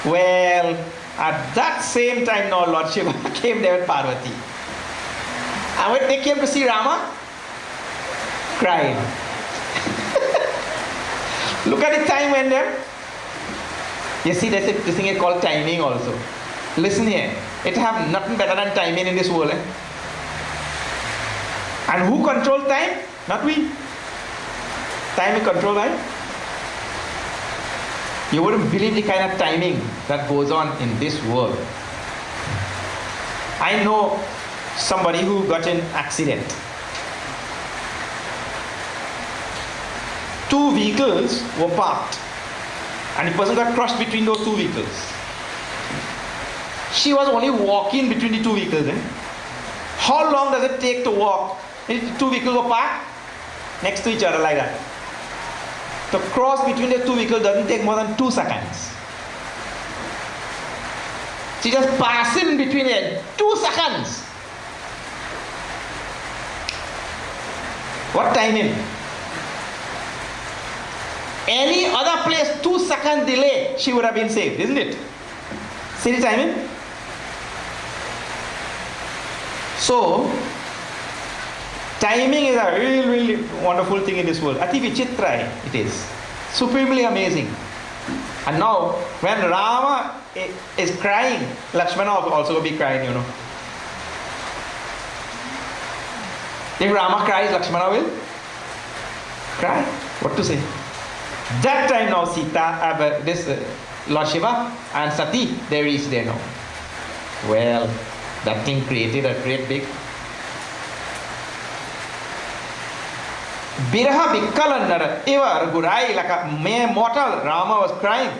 Well, at that same time now, Lord Shiva came there with Parvati. And when they came to see Rama, crying. Look at the time when they're. You see, this thing is called timing also. Listen here. It have nothing better than timing in this world. And who controls time? Not we. Time is controlled by You wouldn't believe the kind of timing that goes on in this world. I know somebody who got in accident. 2 vehicles were parked and the person got crushed between those 2 vehicles. She was only walking between the 2 vehicles. How long does it take to walk? The 2 vehicles were parked next to each other like that. To cross between the 2 vehicles doesn't take more than 2 seconds. She just passing between it 2 seconds. What timing? Any other place, 2 seconds delay, she would have been saved, isn't it? See the timing? So, timing is a really wonderful thing in this world. Ati vichitra it is. Supremely amazing. And now, when Rama is crying, Lakshmana will also be crying, you know. If Rama cries, Lakshmana will cry. What to say? That time now Sita, Lord Shiva and Sati, they reached there now. Well, that thing created a great big Biraha Bikkalandara, Ivar Gurai, like a mere mortal. Rama was crying,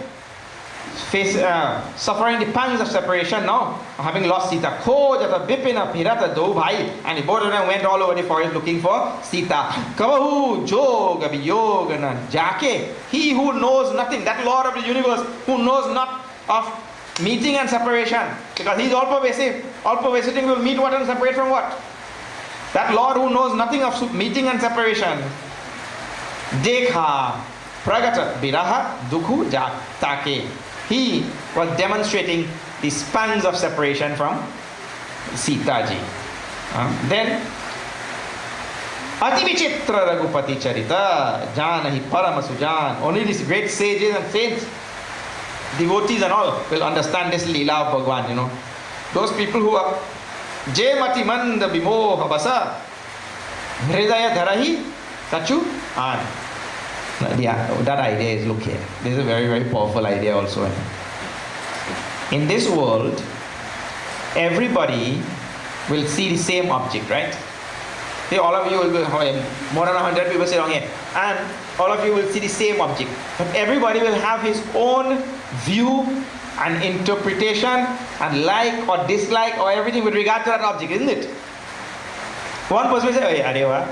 suffering the pangs of separation now, having lost Sita. Khojata Bipina Pirata Do Bhai, and the both of them went all over the forest looking for Sita. Kavahu Joga Biyogana Jake, he who knows nothing, that Lord of the universe, who knows not of meeting and separation, because he is all pervasive. All pervasive thing will meet what and separate from what? That Lord who knows nothing of meeting and separation. Dekha Pragata Biraha Dukhu Jatake. He was demonstrating the pangs of separation from Sita ji. Then Ati Vichitra Raghupati Charita Janahi Parama Sujan. Only these great sages and saints, devotees and all, will understand this Leela of Bhagwan, you know. Those people who are Jemati Manda Bimoha Basa Hridaya Dharahi Tachu An. Yeah, that idea is, look here. This is a very powerful idea also. In this world, everybody will see the same object, right? See, all of you will be, more than 100 people sit down here, and all of you will see the same object. But everybody will have his own view and interpretation and like or dislike or everything with regard to that object, isn't it? One person will say, "Hey, Areva,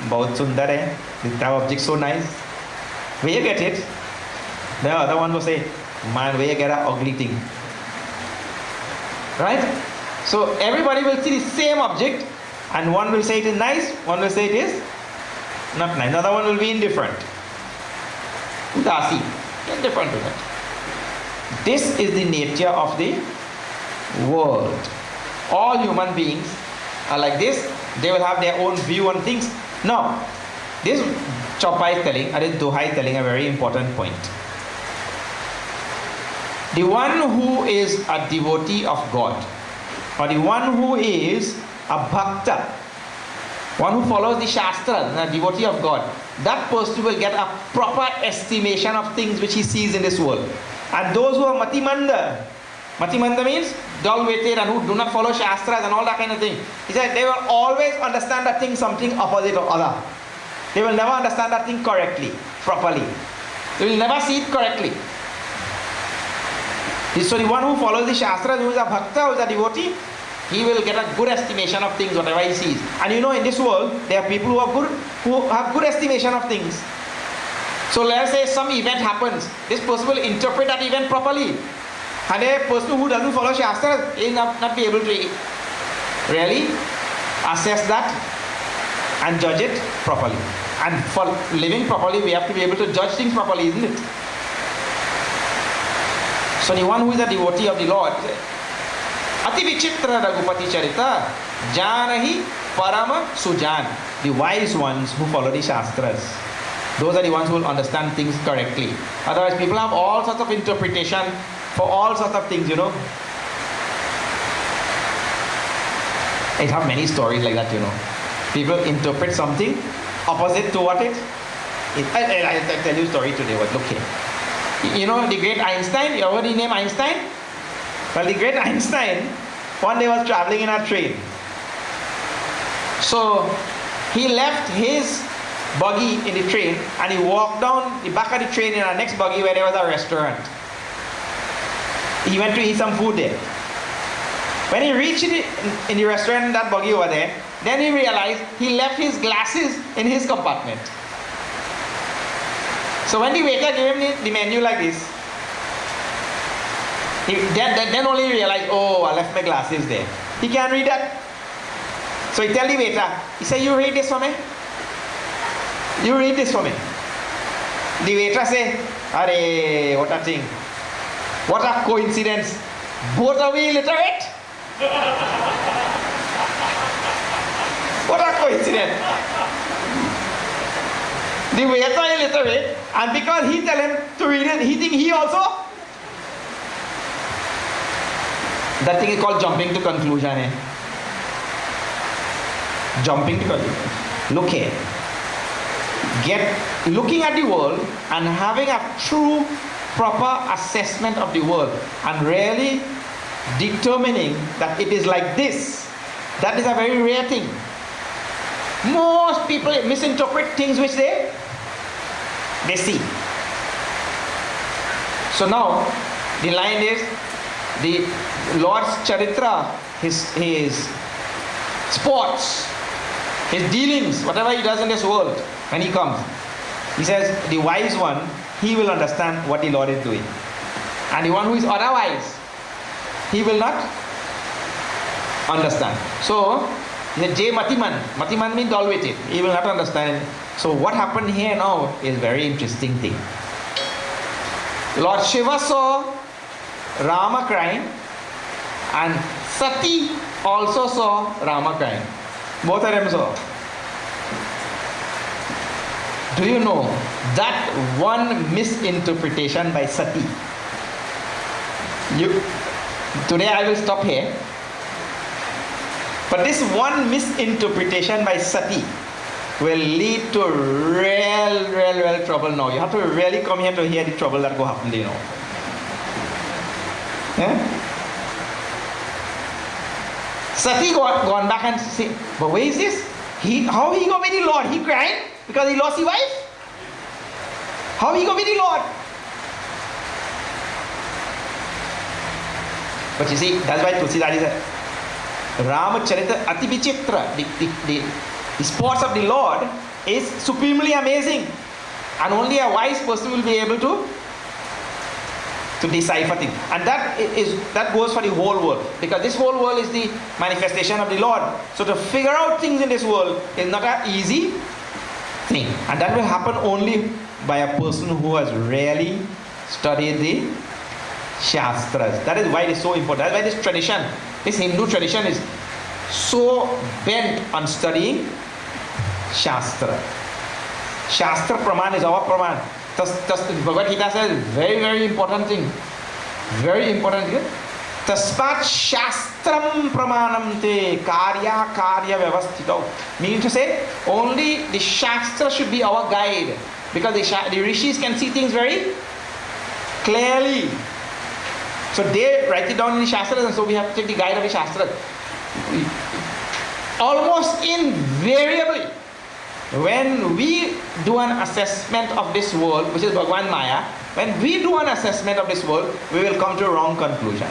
bahut sundar hai. That object so nice. Where you get it?" The other one will say, "Man, where you get an ugly thing?" Right? So everybody will see the same object, and one will say it is nice, one will say it is not nice. Another one will be indifferent. Udasi, indifferent to that. This is the nature of the world. All human beings are like this. They will have their own view on things. Now, this Chopai is telling, or this Dohai is telling a very important point. The one who is a devotee of God, or the one who is a bhakta, one who follows the Shastras, a devotee of God, that person will get a proper estimation of things which he sees in this world. And those who are Matimanda means dull-witted and who do not follow Shastras and all that kind of thing, he said they will always understand that thing something opposite of other. They will never understand that thing correctly, properly. They will never see it correctly. So the one who follows the Shastras, who is a bhakta, who is a devotee, he will get a good estimation of things, whatever he sees. And you know, in this world, there are people who have good estimation of things. So let's say some event happens, this person will interpret that event properly. And a person who doesn't follow Shastras will not be able to really assess that and judge it properly. And for living properly, we have to be able to judge things properly, isn't it? So the one who is a devotee of the Lord, Ati Vichitra Raghupati Charita Janahi Parama Sujan. The wise ones who follow the Shastras, those are the ones who will understand things correctly. Otherwise, people have all sorts of interpretation for all sorts of things, you know. I have many stories like that, you know. People interpret something opposite to what it is. I'll tell you a story today, but look here. You know the great Einstein? You heard the name Einstein? Well, the great Einstein one day was traveling in a train. So he left his buggy in the train and he walked down the back of the train in our next buggy where there was a restaurant. He went to eat some food there. When he reached in the restaurant in that buggy over there, then he realized he left his glasses in his compartment. So when the waiter gave him the menu like this, he then only realized, oh, I left my glasses there. He can't read that. So he tell the waiter, he said, you read this for me? You read this for me. The waiter say, Arey, what a thing. What a coincidence. Both are we illiterate? What a coincidence. The waiter is illiterate, and because he tell him to read it, he think he also. That thing is called jumping to conclusion. Jumping to conclusion. Look here. Looking at the world and having a true, proper assessment of the world and really determining that it is like this, that is a very rare thing. Most people misinterpret things which they see. So now the line is the Lord's charitra, his sports, his dealings, whatever he does in this world. When he comes, he says, the wise one, he will understand what the Lord is doing. And the one who is otherwise, he will not understand. So, the J Matiman. Matiman means dull witted. He will not understand. So, what happened here now is a very interesting thing. Lord Shiva saw Rama crying, and Sati also saw Rama crying. Both of them saw. Do you know that one misinterpretation by Sati? Today I will stop here. But this one misinterpretation by Sati will lead to real trouble now. You have to really come here to hear the trouble that will happen, you know. Yeah? Sati gone back and say, but where is this? How he go with the Lord? He cried because he lost his wife? How he go with the Lord? But you see, that's why Tulsidas is Ramacharitamanasa Ati Vichitra. The sports of the Lord is supremely amazing. And only a wise person will be able to decipher things. And that goes for the whole world. Because this whole world is the manifestation of the Lord. So to figure out things in this world is not an easy thing. And that will happen only by a person who has really studied the Shastras. That is why it is so important. That's why this tradition, this Hindu tradition is so bent on studying Shastra. Shastra Praman is our Praman. Bhagavad Gita says very important thing. Very important thing. Taspat Shastram Pramanam te Karya Vyavasthito. Meaning to say, only the Shastra should be our guide. Because the Rishis can see things very clearly. So they write it down in the Shastras, and so we have to take the guide of the Shastras. Almost invariably, when we do an assessment of this world, which is Bhagwan Maya, when we do an assessment of this world, we will come to a wrong conclusion.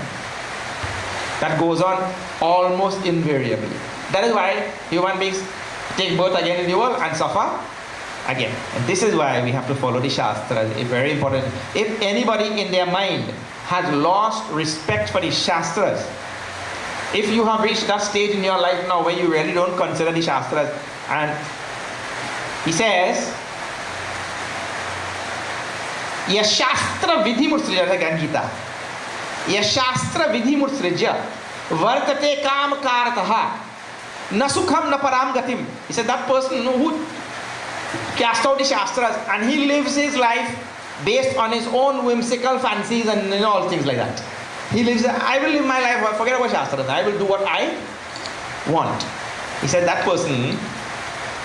That goes on almost invariably. That is why human beings take birth again in the world and suffer again. And this is why we have to follow the Shastras. It's very important. If anybody in their mind has lost respect for the Shastras, if you have reached that stage in your life now where you really don't consider the Shastras, and he says, Yashastra vidhi mutsrija, again Gita. Yashastra vidhi mutsrija, vartate kam karataha, nasukham na param gatim. He said that person who cast out the Shastras and he lives his life based on his own whimsical fancies and all things like that. He lives, I will live my life, forget about Shastras, I will do what I want. He said that person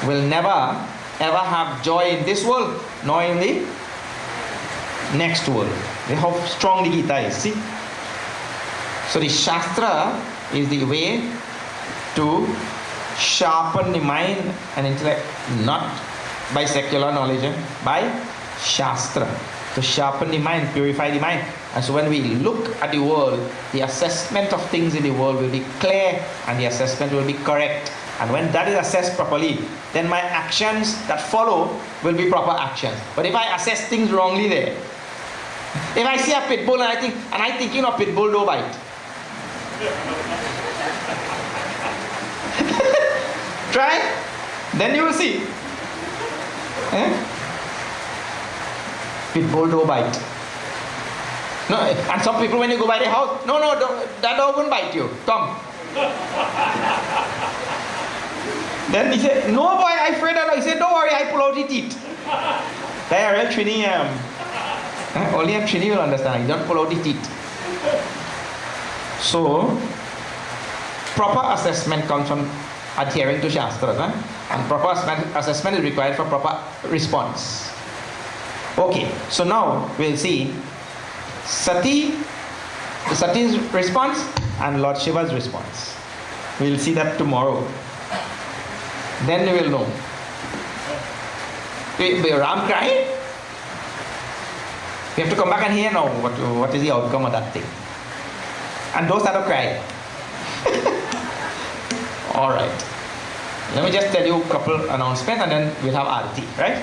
will never ever have joy in this world, nor in the next world. That's how strong the Gita is. See? So the Shastra is the way to sharpen the mind and intellect, not by secular knowledge, by Shastra. To sharpen the mind, purify the mind. And so when we look at the world, the assessment of things in the world will be clear and the assessment will be correct. And when that is assessed properly, then my actions that follow will be proper actions. But if I assess things wrongly there, if I see a pit bull and I think, pit bull don't bite. Try, then you will see. Pit bull don't bite. No, and some people when you go by the house, no, that dog won't bite you. Come. Then he said, no boy, I afraid that. He said, don't worry, I pull out the teeth. They are real Trini. Only a Trini will understand. You don't pull out the teeth. So, proper assessment comes from adhering to Shastras. And proper assessment is required for proper response. Okay, so now we'll see Sati's response and Lord Shiva's response. We'll see that tomorrow. Then we will know. Ram crying? We have to come back and hear now what is the outcome of that thing. And those that are crying. Alright. Let me just tell you a couple announcements and then we'll have Arati, right?